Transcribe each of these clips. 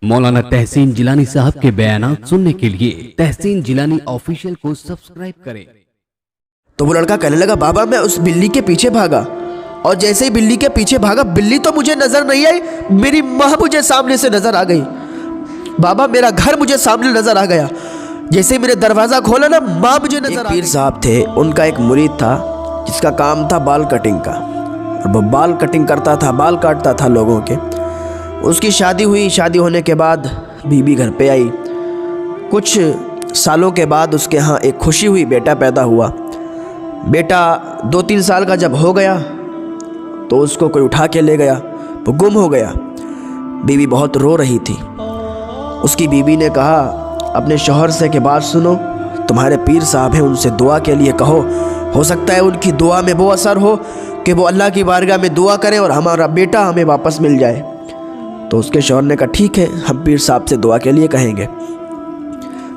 मौलाना तहसीन जिलानी साहब के बयानात सुनने के लिए तहसीन जिलानी ऑफिशियल को सब्सक्राइब करें। तो वो लड़का कहने लगा, बाबा मैं उस बिल्ली के पीछे भागा और जैसे ही बिल्ली के पीछे भागा, बिल्ली तो मुझे नजर नहीं आई, मेरी माँ मुझे सामने से नजर आ गई। बाबा मेरा घर मुझे सामने नजर आ गया, जैसे ही मैंने दरवाजा खोला ना, माँ मुझे नजर आ गई। पीर साहब थे, उनका एक मुरीद था जिसका काम था बाल कटिंग का, और वो बाल कटिंग करता था, बाल काटता था लोगों के। उसकी शादी हुई, शादी होने के बाद बीबी घर पे आई। कुछ सालों के बाद उसके यहाँ एक खुशी हुई, बेटा पैदा हुआ। बेटा 2-3 साल का जब हो गया तो उसको कोई उठा के ले गया, वो गुम हो गया। बीवी बहुत रो रही थी। उसकी बीवी ने कहा अपने शौहर से कि बात सुनो, तुम्हारे पीर साहब हैं, उनसे दुआ के लिए कहो, हो सकता है उनकी दुआ में वो असर हो कि वो अल्लाह की बारगाह में दुआ करें और हमारा बेटा हमें वापस मिल जाए। तो उसके शौहर ने कहा ठीक है, हम पीर साहब से दुआ के लिए कहेंगे।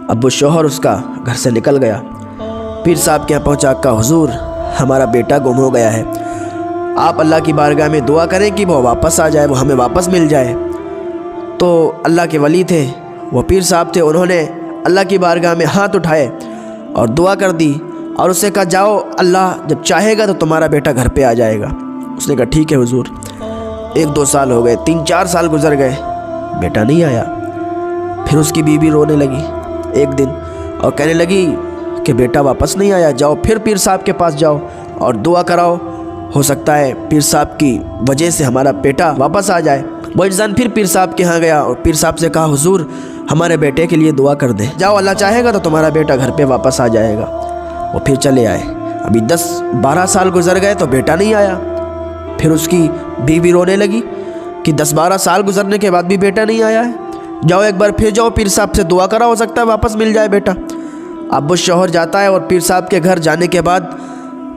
अब वो शौहर उसका घर से निकल गया, पीर साहब के यहाँ पहुँचा, कहा हुजूर हमारा बेटा गुम हो गया है, आप अल्लाह की बारगाह में दुआ करें कि वो वापस आ जाए, वो हमें वापस मिल जाए। तो अल्लाह के वली थे, वो पीर साहब थे, उन्होंने अल्लाह की बारगाह में हाथ उठाए और दुआ कर दी और उससे कहा जाओ, अल्लाह जब चाहेगा तो तुम्हारा बेटा घर पे आ जाएगा। उसने कहा ठीक है हुजूर। 1-2 साल हो गए, 3-4 साल गुजर गए, बेटा नहीं आया। फिर उसकी बीवी रोने लगी एक दिन और कहने लगी कि बेटा वापस नहीं आया, जाओ फिर पीर साहब के पास जाओ और दुआ कराओ, हो सकता है पीर साहब की वजह से हमारा बेटा वापस आ जाए। वो इंसान फिर पीर साहब के यहाँ गया और पीर साहब से कहा हुजूर हमारे बेटे के लिए दुआ कर दें, जाओ अल्लाह चाहेगा तो तुम्हारा बेटा घर पे वापस आ जाएगा। वो फिर चले आए। अभी 10-12 साल गुजर गए तो बेटा नहीं आया। फिर उसकी बीवी रोने लगी कि 10-12 साल गुजरने के बाद भी बेटा नहीं आया है, जाओ एक बार फिर जाओ पीर साहब से दुआ करा, हो सकता है वापस मिल जाए बेटा। अब वो शौहर जाता है और पीर साहब के घर जाने के बाद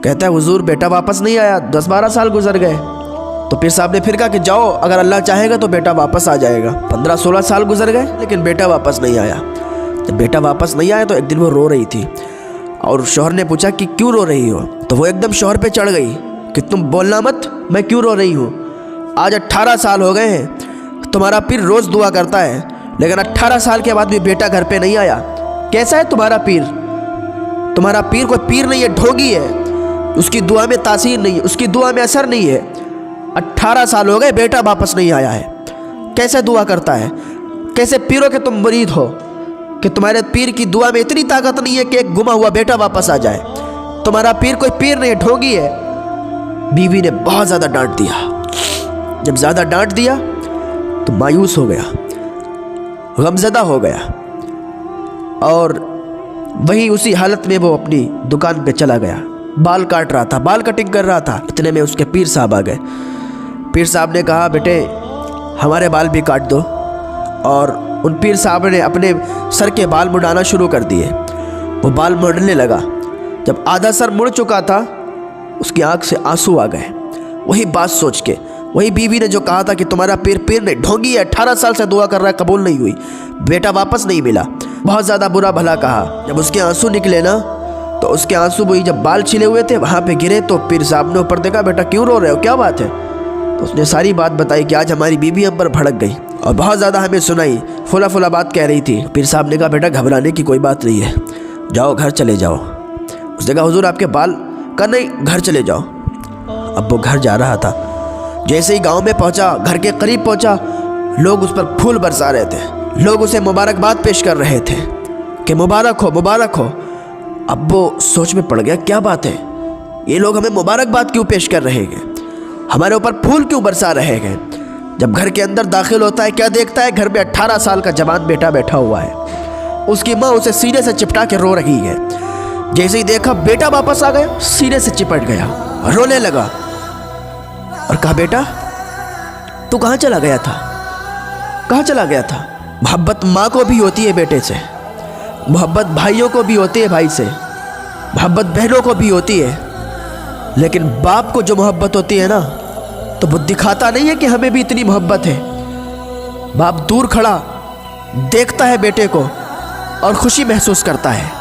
कहता है हुजूर बेटा वापस नहीं आया, 10-12 साल गुजर गए। तो पीर साहब ने फिर कहा कि जाओ अगर अल्लाह चाहेगा तो बेटा वापस आ जाएगा। 15-16 साल गुजर गए लेकिन बेटा वापस नहीं आया। जब बेटा वापस नहीं आया तो एक दिन वो रो रही थी और शौहर ने पूछा कि क्यों रो रही हो? तो वो एकदम शौहर पे चढ़ गई कि तुम बोलना मत, मैं क्यों रो रही हूँ, आज 18 साल हो गए हैं, तुम्हारा पीर रोज़ दुआ करता है लेकिन 18 साल के बाद भी बेटा घर पे नहीं आया। कैसा है तुम्हारा पीर? तुम्हारा पीर कोई पीर नहीं है, ढोंगी है, उसकी दुआ में तासीर नहीं है, उसकी दुआ में असर नहीं है। 18 साल हो गए, बेटा वापस नहीं आया है, कैसे दुआ करता है? कैसे पीरों के तुम मुरीद हो कि तुम्हारे पीर की दुआ में इतनी ताकत नहीं है कि एक गुमा हुआ बेटा वापस आ जाए? तुम्हारा पीर कोई पीर नहीं है, ढोंगी है। बीवी ने बहुत ज़्यादा डांट दिया। जब ज़्यादा डांट दिया तो मायूस हो गया, गमज़दा हो गया और वहीं उसी हालत में वो अपनी दुकान पे चला गया। बाल काट रहा था, बाल कटिंग कर रहा था, इतने में उसके पीर साहब आ गए। पीर साहब ने कहा बेटे हमारे बाल भी काट दो, और उन पीर साहब ने अपने सर के बाल मुड़ाना शुरू कर दिए। वो बाल मुड़ने लगा। जब आधा सर मुड़ चुका था उसकी आंख से आंसू आ गए। वही बात सोच के, वही बीवी ने जो कहा था कि तुम्हारा पीर पीर नहीं, ढोंगी है, 18 साल से दुआ कर रहा है, कबूल नहीं हुई, बेटा वापस नहीं मिला, बहुत ज़्यादा बुरा भला कहा। जब उसके आंसू निकले ना तो उसके आंसू वही जब बाल छिले हुए थे वहाँ पे गिरे तो पीर साहब ने ऊपर देखा, बेटा क्यों रो रहे हो, क्या बात है? तो उसने सारी बात बताई कि आज हमारी बीवी हम पर भड़क गई और बहुत ज़्यादा हमें सुनाई, फुला फुला बात कह रही थी। पीर साहब ने कहा बेटा घबराने की कोई बात नहीं है, जाओ घर चले जाओ। उसने कहा हुजूर आपके बाल का नहीं, घर चले जाओ। अब वो घर जा रहा था, जैसे ही गांव में पहुंचा, घर के करीब पहुंचा, लोग उस पर फूल बरसा रहे थे, लोग उसे मुबारकबाद पेश कर रहे थे कि मुबारक हो, मुबारक हो। अब वो सोच में पड़ गया क्या बात है, ये लोग हमें मुबारकबाद क्यों पेश कर रहे हैं, हमारे ऊपर फूल क्यों बरसा रहे हैं? जब घर के अंदर दाखिल होता है क्या देखता है, घर में 18 साल का जवान बेटा बैठा हुआ है। उसकी माँ उसे सीने से चिपटा के रो रही है। जैसे ही देखा बेटा वापस आ गया, सीने से चिपट गया, रोने लगा और कहा बेटा तू कहाँ चला गया था, कहाँ चला गया था? मोहब्बत माँ को भी होती है बेटे से, मोहब्बत भाइयों को भी होती है भाई से, मोहब्बत बहनों को भी होती है, लेकिन बाप को जो मोहब्बत होती है ना तो वो दिखाता नहीं है कि हमें भी इतनी मोहब्बत है। बाप दूर खड़ा देखता है बेटे को और खुशी महसूस करता है।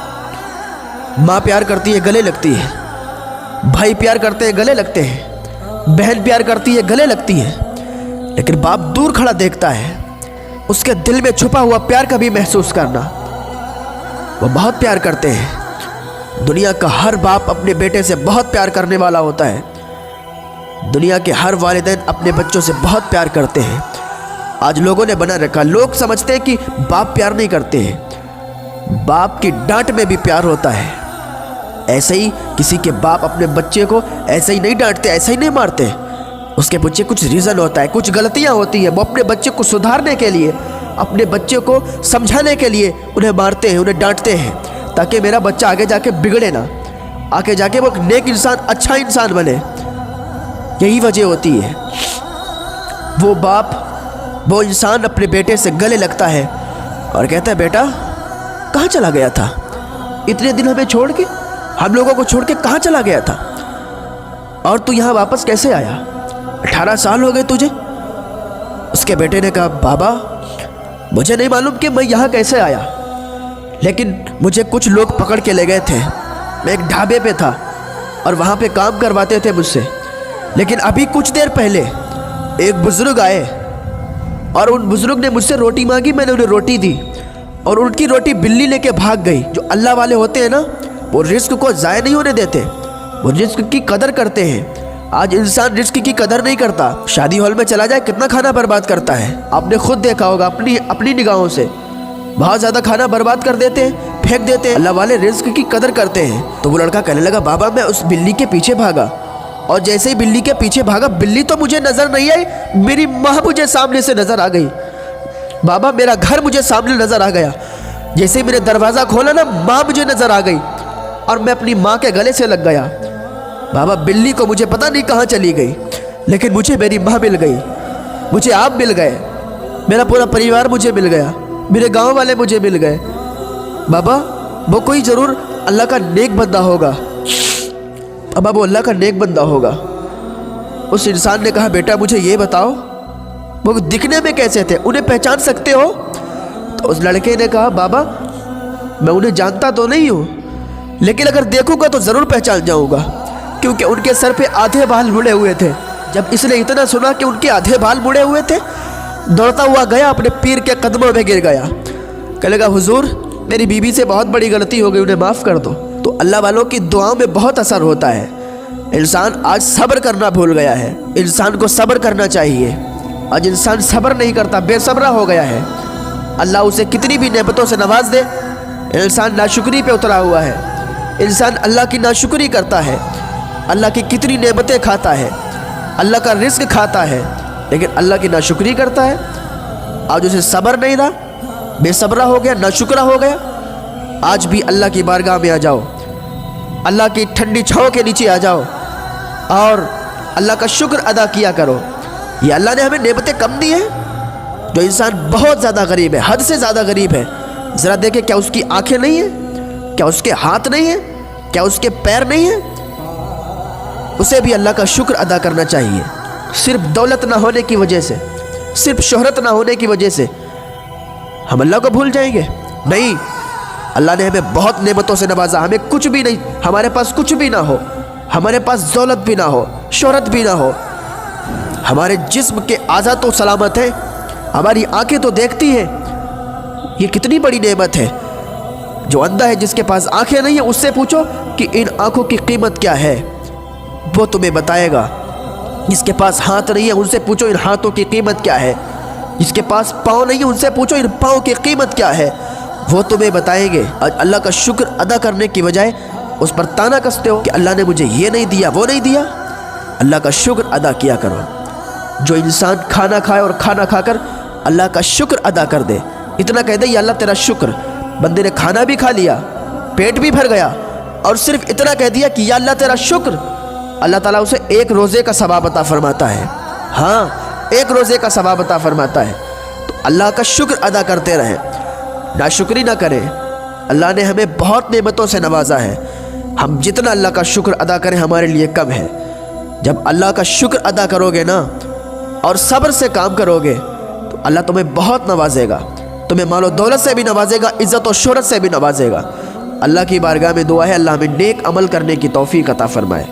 माँ प्यार करती है, गले लगती है, भाई प्यार करते हैं, गले लगते हैं, बहन प्यार करती है, गले लगती है, लेकिन बाप दूर खड़ा देखता है उसके दिल में छुपा हुआ प्यार कभी महसूस करना। वो बहुत प्यार करते हैं। दुनिया का हर बाप अपने बेटे से बहुत प्यार करने वाला होता है। दुनिया के हर वालिदैन अपने बच्चों से बहुत प्यार करते हैं। आज लोगों ने बना रखा, लोग समझते हैं कि बाप प्यार नहीं करते हैं। बाप की डांट में भी प्यार होता है। ऐसे ही किसी के बाप अपने बच्चे को ऐसे ही नहीं डांटते, ऐसे ही नहीं मारते। उसके पीछे कुछ रीज़न होता है, कुछ गलतियां होती हैं। वो अपने बच्चे को सुधारने के लिए, अपने बच्चे को समझाने के लिए उन्हें मारते हैं, उन्हें डांटते हैं, ताकि मेरा बच्चा आगे जाके बिगड़े ना, आगे जाके वो एक नेक इंसान, अच्छा इंसान बने। यही वजह होती है। वो बाप, वो इंसान अपने बेटे से गले लगता है और कहता है, बेटा कहाँ चला गया था? इतने दिन हमें छोड़ के, हम लोगों को छोड़ के कहाँ चला गया था? और तू यहाँ वापस कैसे आया? 18 साल हो गए तुझे। उसके बेटे ने कहा, बाबा मुझे नहीं मालूम कि मैं यहाँ कैसे आया, लेकिन मुझे कुछ लोग पकड़ के ले गए थे। मैं एक ढाबे पे था और वहाँ पे काम करवाते थे मुझसे। लेकिन अभी कुछ देर पहले एक बुज़ुर्ग आए और उन बुज़ुर्ग ने मुझसे रोटी मांगी, मैंने उन्हें रोटी दी और उनकी रोटी बिल्ली लेके भाग गई। जो अल्लाह वाले होते हैं ना, वो रिस्क को ज़ाया नहीं होने देते, वो रिस्क की कदर करते हैं। आज इंसान रिस्क की कदर नहीं करता। शादी हॉल में चला जाए, कितना खाना बर्बाद करता है। आपने खुद देखा होगा अपनी निगाहों से। बहुत ज़्यादा खाना बर्बाद कर देते हैं, फेंक देते हैं। अल्लाह वाले रिस्क की कदर करते हैं। तो वो लड़का कहने लगा, बाबा मैं उस बिल्ली के पीछे भागा और जैसे ही बिल्ली के पीछे भागा, बिल्ली तो मुझे नज़र नहीं आई, मेरी माँ मुझे सामने से नज़र आ गई। बाबा मेरा घर मुझे सामने नज़र आ गया। जैसे ही मैंने दरवाज़ा खोला ना, माँ मुझे नज़र आ गई और मैं अपनी माँ के गले से लग गया। बाबा बिल्ली को मुझे पता नहीं कहाँ चली गई, लेकिन मुझे मेरी माँ मिल गई, मुझे आप मिल गए, मेरा पूरा परिवार मुझे मिल गया, मेरे गांव वाले मुझे मिल गए। बाबा वो कोई ज़रूर अल्लाह का नेक बंदा होगा। बाबा वो अल्लाह का नेक बंदा होगा। उस इंसान ने कहा, बेटा मुझे ये बताओ वो दिखने में कैसे थे, उन्हें पहचान सकते हो? तो उस लड़के ने कहा, बाबा मैं उन्हें जानता तो नहीं हूँ, लेकिन अगर देखूंगा तो ज़रूर पहचान जाऊँगा, क्योंकि उनके सर पे आधे बाल मुड़े हुए थे। जब इसने इतना सुना कि उनके आधे बाल मुड़े हुए थे, दौड़ता हुआ गया, अपने पीर के कदमों में गिर गया। कहने लगा, हुजूर मेरी बीवी से बहुत बड़ी गलती हो गई, उन्हें माफ़ कर दो। तो अल्लाह वालों की दुआओं में बहुत असर होता है। इंसान आज सब्र करना भूल गया है। इंसान को सब्र करना चाहिए। आज इंसान सब्र नहीं करता, बेसब्रा हो गया है। अल्लाह उसे कितनी भी नेमतों से नवाज दे, इंसान नाशुक्री पे उतरा हुआ है। इंसान अल्लाह की नाशुक्री करता है, अल्लाह की कितनी नेमतें खाता है, अल्लाह का रिस्क खाता है, लेकिन अल्लाह की नाशुक्री करता है। आज उसे सब्र नहीं रहा, बेसब्रा हो गया, नाशुक्रा हो गया। आज भी अल्लाह की बारगाह में आ जाओ, अल्लाह की ठंडी छाँव के नीचे आ जाओ और अल्लाह का शुक्र अदा किया करो। ये अल्लाह ने हमें नेमतें कम दी हैं। जो इंसान बहुत ज़्यादा गरीब है, हद से ज़्यादा गरीब है, ज़रा देखे क्या उसकी आंखें नहीं हैं, क्या उसके हाथ नहीं हैं, क्या उसके पैर नहीं हैं? उसे भी अल्लाह का शुक्र अदा करना चाहिए। सिर्फ दौलत ना होने की वजह से, सिर्फ शोहरत ना होने की वजह से हम अल्लाह को भूल जाएंगे? नहीं, अल्लाह ने हमें बहुत नेमतों से नवाजा। हमें कुछ भी नहीं, हमारे पास कुछ भी ना हो, हमारे पास दौलत भी ना हो, शोहरत भी ना हो, हमारे जिस्म के आज़ा तो सलामत है, हमारी आंखें तो देखती हैं। ये कितनी बड़ी नेमत है। जो अंधा है, जिसके पास आंखें नहीं है, उससे पूछो कि इन आंखों की कीमत क्या है, वो तुम्हें बताएगा। जिसके पास हाथ नहीं है, उनसे पूछो इन हाथों की कीमत क्या है। जिसके पास पाँव नहीं है, उनसे पूछो इन पाँव की कीमत क्या है, वो तुम्हें बताएंगे। आज अल्लाह का शुक्र अदा करने की बजाय उस पर ताना कसते हो कि अल्लाह ने मुझे ये नहीं दिया, वो नहीं दिया। अल्लाह का शुक्र अदा किया करो। जो इंसान खाना खाए और खाना खाकर अल्लाह का शुक्र अदा कर दे, इतना कह दे, या अल्लाह तेरा शुक्र। बंदे ने खाना भी खा लिया, पेट भी भर गया और सिर्फ इतना कह दिया कि या अल्लाह तेरा शुक्र, अल्लाह ताला उसे एक रोज़े का सवाब अता फरमाता है। हाँ, एक रोज़े का सवाब अता फरमाता है। तो अल्लाह का शुक्र अदा करते रहें, नाशुक्री ना करें। अल्लाह ने हमें बहुत नेमतों से नवाजा है। हम जितना अल्लाह का शुक्र अदा करें हमारे लिए कम है। जब अल्लाह का शुक्र अदा करोगे ना और सब्र से काम करोगे तो अल्लाह तुम्हें बहुत नवाजेगा। तुम्हें मालो दौलत से भी नवाजेगा, इज़्ज़त और शोहरत से भी नवाजेगा। अल्लाह की बारगाह में दुआ है, अल्लाह हमें नेक अमल करने की तौफीक अता फरमाए।